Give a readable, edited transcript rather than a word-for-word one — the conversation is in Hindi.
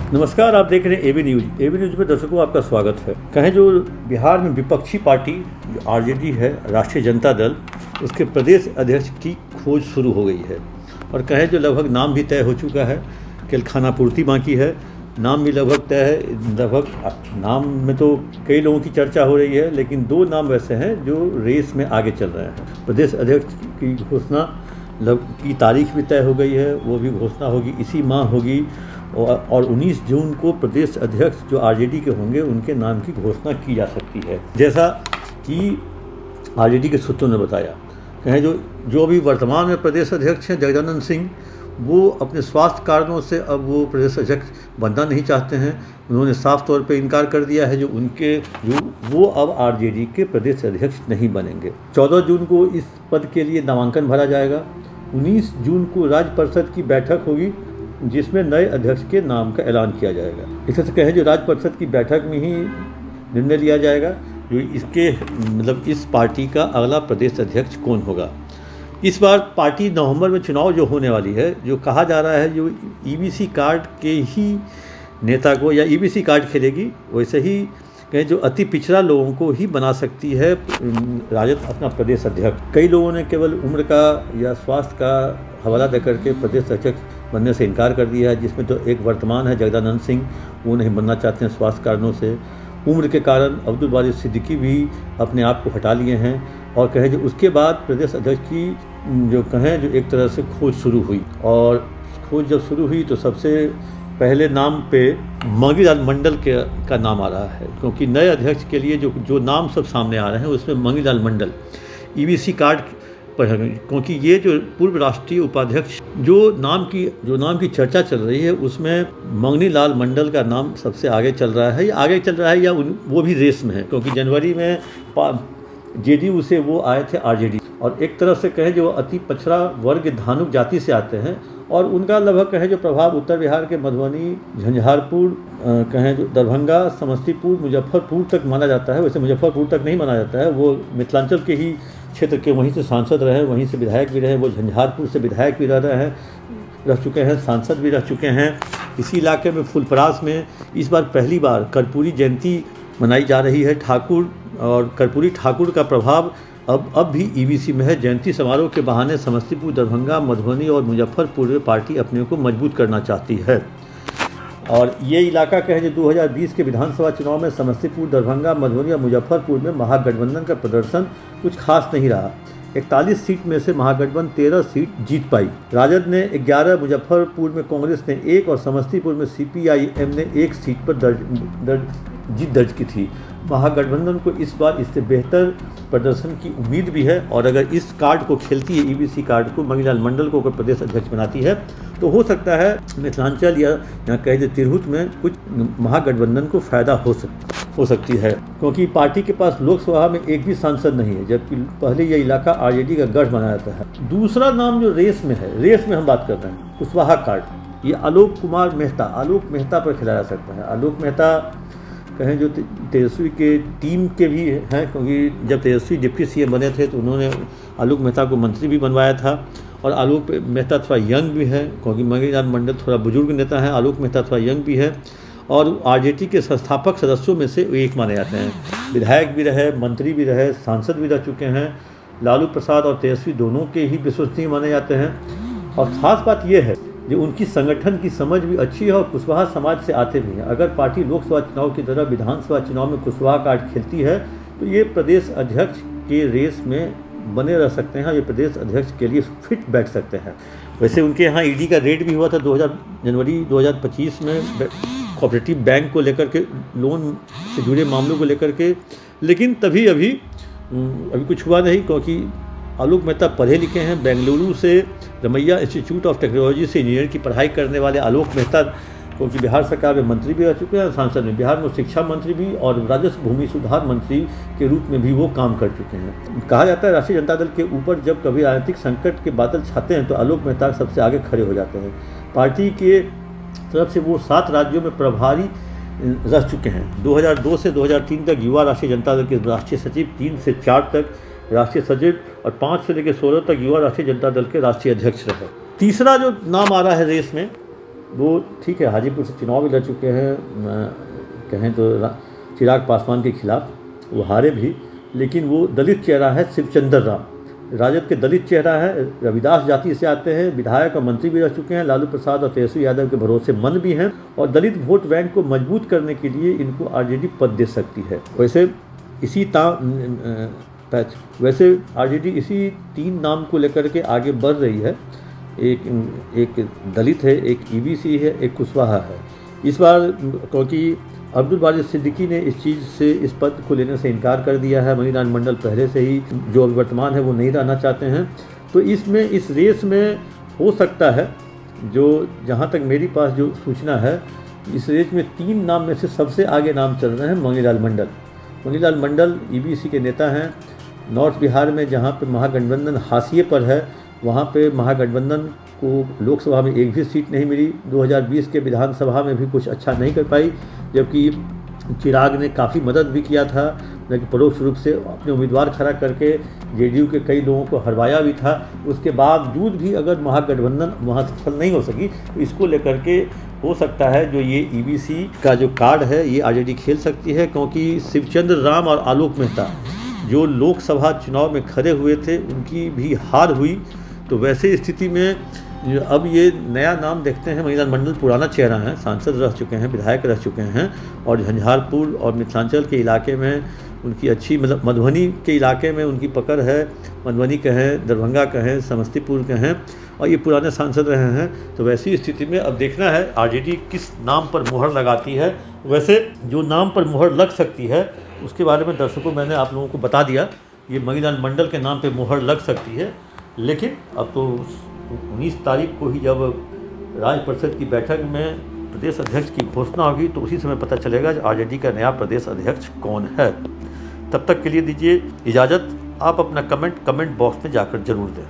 नमस्कार, आप देख रहे हैं एबी न्यूज। एबी न्यूज में दर्शकों आपका स्वागत है। कहें जो बिहार में विपक्षी पार्टी जो आरजेडी है, राष्ट्रीय जनता दल, उसके प्रदेश अध्यक्ष की खोज शुरू हो गई है। और कहें जो लगभग नाम भी तय हो चुका है, केवल खानापूर्ति बाकी है। नाम भी लगभग तय है। लगभग नाम में तो कई लोगों की चर्चा हो रही है, लेकिन दो नाम वैसे हैं जो रेस में आगे चल रहे हैं। प्रदेश अध्यक्ष की घोषणा की तारीख भी तय हो गई है, वो भी घोषणा होगी इसी माह होगी। और 19 जून को प्रदेश अध्यक्ष जो आरजेडी के होंगे उनके नाम की घोषणा की जा सकती है, जैसा कि आरजेडी के सूत्रों ने बताया। कहें जो अभी वर्तमान में प्रदेश अध्यक्ष हैं जगदानंद सिंह, वो अपने स्वास्थ्य कारणों से अब वो प्रदेश अध्यक्ष बनना नहीं चाहते हैं। उन्होंने साफ तौर पे इनकार कर दिया है वो अब आरजेडी के प्रदेश अध्यक्ष नहीं बनेंगे। 14 जून को इस पद के लिए नामांकन भरा जाएगा। 19 जून को राज्य परिषद की बैठक होगी, जिसमें नए अध्यक्ष के नाम का ऐलान किया जाएगा। इसे से कहें जो राज्य परिषद की बैठक में ही निर्णय लिया जाएगा जो इसके इस पार्टी का अगला प्रदेश अध्यक्ष कौन होगा। इस बार पार्टी नवंबर में चुनाव जो होने वाली है, जो कहा जा रहा है जो ईबीसी कार्ड के ही नेता को या ईबीसी कार्ड खेलेगी, वैसे ही कहें जो अति पिछड़ा लोगों को ही बना सकती है राजद अपना प्रदेश अध्यक्ष। कई लोगों ने केवल उम्र का या स्वास्थ्य का हवाला देकर के प्रदेश अध्यक्ष बनने से इनकार कर दिया है, जिसमें तो एक वर्तमान है जगदानंद सिंह, वो नहीं बनना चाहते हैं स्वास्थ्य कारणों से। उम्र के कारण अब्दुल बारी सिद्दीकी भी अपने आप को हटा लिए हैं। और कहें जो उसके बाद प्रदेश अध्यक्ष की जो एक तरह से खोज शुरू हुई, और खोज जब शुरू हुई तो सबसे पहले नाम पे मंगीलाल मंडल का नाम आ रहा है, क्योंकि नए अध्यक्ष के लिए जो नाम सब सामने आ रहे हैं उसमें मंगीलाल मंडल ईबीसी कार्ड पर है, क्योंकि ये जो पूर्व राष्ट्रीय उपाध्यक्ष जो नाम की चर्चा चल रही है उसमें मंगनीलाल मंडल का नाम सबसे आगे चल रहा है या वो भी रेस में है, क्योंकि जनवरी में जेडीयू से वो आए थे आरजेडी। और एक तरह से कहें जो अति पछड़ा वर्ग धानुक जाति से आते हैं, और उनका लगभग कहें जो प्रभाव उत्तर बिहार के मधुबनी, झंझारपुर, कहें जो दरभंगा, समस्तीपुर, मुजफ्फरपुर तक माना जाता है। वैसे मुजफ्फरपुर तक नहीं माना जाता है, वो मिथिलांचल के ही क्षेत्र के, वहीं से सांसद रहे, वहीं से विधायक भी रहे। वो झंझारपुर से विधायक भी रह चुके हैं, सांसद भी रह चुके हैं। इसी इलाके में फुलपरास में इस बार पहली बार कर्पूरी जयंती मनाई जा रही है। ठाकुर और कर्पूरी ठाकुर का प्रभाव अब भी ईबीसी में है। जयंती समारोह के बहाने समस्तीपुर, दरभंगा, मधुबनी और मुजफ्फरपुर में पार्टी अपने को मजबूत करना चाहती है। और ये इलाका कहें जो 2020 के विधानसभा चुनाव में समस्तीपुर, दरभंगा, मधुबनी और मुजफ्फरपुर में महागठबंधन का प्रदर्शन कुछ खास नहीं रहा। 41 सीट में से महागठबंधन 13 सीट जीत पाई। राजद ने 11, मुजफ्फरपुर में कांग्रेस ने 1 और समस्तीपुर में सीपीआईएम ने 1 सीट पर जीत दर्ज की थी। महागठबंधन को इस बार इससे बेहतर प्रदर्शन की उम्मीद भी है, और अगर इस कार्ड को खेलती है, ईबीसी कार्ड को, मंगीलाल मंडल को अगर प्रदेश अध्यक्ष बनाती है, तो हो सकता है मिथिलांचल या कहें जो तिरहुत में कुछ महागठबंधन को फ़ायदा हो सकती है, क्योंकि पार्टी के पास लोकसभा में एक भी सांसद नहीं है, जबकि पहले यह इलाका आरजेडी का गढ़ माना जाता है। दूसरा नाम जो रेस में है, रेस में हम बात कर रहे हैं कुशवाहा कार्ड। ये आलोक मेहता पर खिलाया जा सकता है। आलोक मेहता कहें जो तेजस्वी के टीम के भी हैं, क्योंकि जब तेजस्वी डिप्टी सीएम बने थे तो उन्होंने आलोक मेहता को मंत्री भी बनवाया था। और आलोक मेहता थोड़ा यंग भी है, क्योंकि मंगीलाल मंडल थोड़ा बुजुर्ग नेता है, आलोक मेहता थोड़ा यंग भी है, और आरजेडी के संस्थापक सदस्यों में से एक माने जाते हैं। विधायक भी रहे, मंत्री भी रहे, सांसद भी रह चुके हैं। लालू प्रसाद और तेजस्वी दोनों के ही विश्वसनीय माने जाते हैं। और ख़ास बात यह है जो उनकी संगठन की समझ भी अच्छी है, और कुशवाहा समाज से आते भी हैं। अगर पार्टी लोकसभा चुनाव की तरह विधानसभा चुनाव में कुशवाहा कार्ड खेलती है तो ये प्रदेश अध्यक्ष के रेस में बने रह सकते हैं। ये प्रदेश अध्यक्ष के लिए फिट बैठ सकते हैं। वैसे उनके यहाँ ईडी का रेड भी हुआ था जनवरी 2025 में कोऑपरेटिव बैंक को लेकर के, लोन से जुड़े मामलों को लेकर के, लेकिन अभी कुछ हुआ नहीं, क्योंकि आलोक मेहता पढ़े लिखे हैं। बेंगलुरु से रमैया इंस्टीट्यूट ऑफ टेक्नोलॉजी से इंजीनियर की पढ़ाई करने वाले आलोक मेहता, क्योंकि बिहार सरकार में मंत्री भी रह चुके हैं, सांसद में, बिहार में शिक्षा मंत्री भी और राजस्व भूमि सुधार मंत्री के रूप में भी वो काम कर चुके हैं। कहा जाता है राष्ट्रीय जनता दल के ऊपर जब कभी राजनीतिक संकट के बादल छाते हैं तो आलोक मेहता सबसे आगे खड़े हो जाते हैं। पार्टी के तरफ से वो 7 राज्यों में प्रभारी रह चुके हैं। 2002 से 2003 तक युवा राष्ट्रीय जनता दल के राष्ट्रीय सचिव, 3 से 4 तक राष्ट्रीय सचिव और 5 से लेकर 16 तक युवा राष्ट्रीय जनता दल के राष्ट्रीय अध्यक्ष रहे। तीसरा जो नाम आ रहा है रेस में वो ठीक है, हाजीपुर से चुनाव भी लड़ चुके हैं, कहें तो चिराग पासवान के खिलाफ वो हारे भी, लेकिन वो दलित चेहरा है शिवचंद्र राम, राजद के दलित चेहरा है, रविदास जाति से आते हैं, विधायक और मंत्री भी रह चुके हैं, लालू प्रसाद और तेजस्वी यादव के भरोसेमंद भी हैं, और दलित वोट बैंक को मजबूत करने के लिए इनको आरजेडी पद दे सकती है। वैसे आरजेडी इसी 3 नाम को लेकर के आगे बढ़ रही है। एक दलित है, एक ईबीसी है, एक कुशवाहा है। इस बार क्योंकि अब्दुल बारिश सिद्दीकी ने इस पद को लेने से इनकार कर दिया है, मणिलाल मंडल पहले से ही जो अभी वर्तमान है वो नहीं रहना चाहते हैं, तो इस रेस में हो सकता है, जो जहाँ तक मेरी पास जो सूचना है, इस रेस में 3 नाम में से सबसे आगे नाम चल रहे हैं मणिलाल मंडल ईबीसी के नेता हैं। नॉर्थ बिहार में जहाँ पे महागठबंधन हाशिए पर है, वहाँ पे महागठबंधन को लोकसभा में एक भी सीट नहीं मिली, 2020 के विधानसभा में भी कुछ अच्छा नहीं कर पाई, जबकि चिराग ने काफ़ी मदद भी किया था, लेकिन परोक्ष रूप से अपने उम्मीदवार खड़ा करके जेडीयू के कई लोगों को हरवाया भी था। उसके बावजूद भी अगर महागठबंधन वहाँ सफल नहीं हो सकी, तो इसको लेकर के हो सकता है जो ये ईबीसी का जो कार्ड है ये आरजेडी खेल सकती है, क्योंकि शिवचंद्र राम और आलोक मेहता जो लोकसभा चुनाव में खड़े हुए थे उनकी भी हार हुई। तो वैसे स्थिति में अब ये नया नाम देखते हैं, मणिलाल मंडल पुराना चेहरा है, सांसद रह चुके हैं, विधायक रह चुके हैं, और झंझारपुर और मिथिलांचल के इलाके में उनकी अच्छी, मतलब मधुबनी के इलाके में उनकी पकड़ है, मधुबनी कहें, दरभंगा कहें, समस्तीपुर कहें, और ये पुराने सांसद रहे हैं। तो वैसी स्थिति में अब देखना है आरजेडी किस नाम पर मुहर लगाती है। वैसे जो नाम पर मुहर लग सकती है उसके बारे में दर्शकों मैंने आप लोगों को बता दिया, ये मणिलाल मंडल के नाम पर मुहर लग सकती है, लेकिन अब तो 19 तारीख को ही जब राज्य परिषद की बैठक में प्रदेश अध्यक्ष की घोषणा होगी तो उसी समय पता चलेगा कि आरजेडी का नया प्रदेश अध्यक्ष कौन है। तब तक के लिए दीजिए इजाज़त। आप अपना कमेंट बॉक्स में जाकर जरूर दें।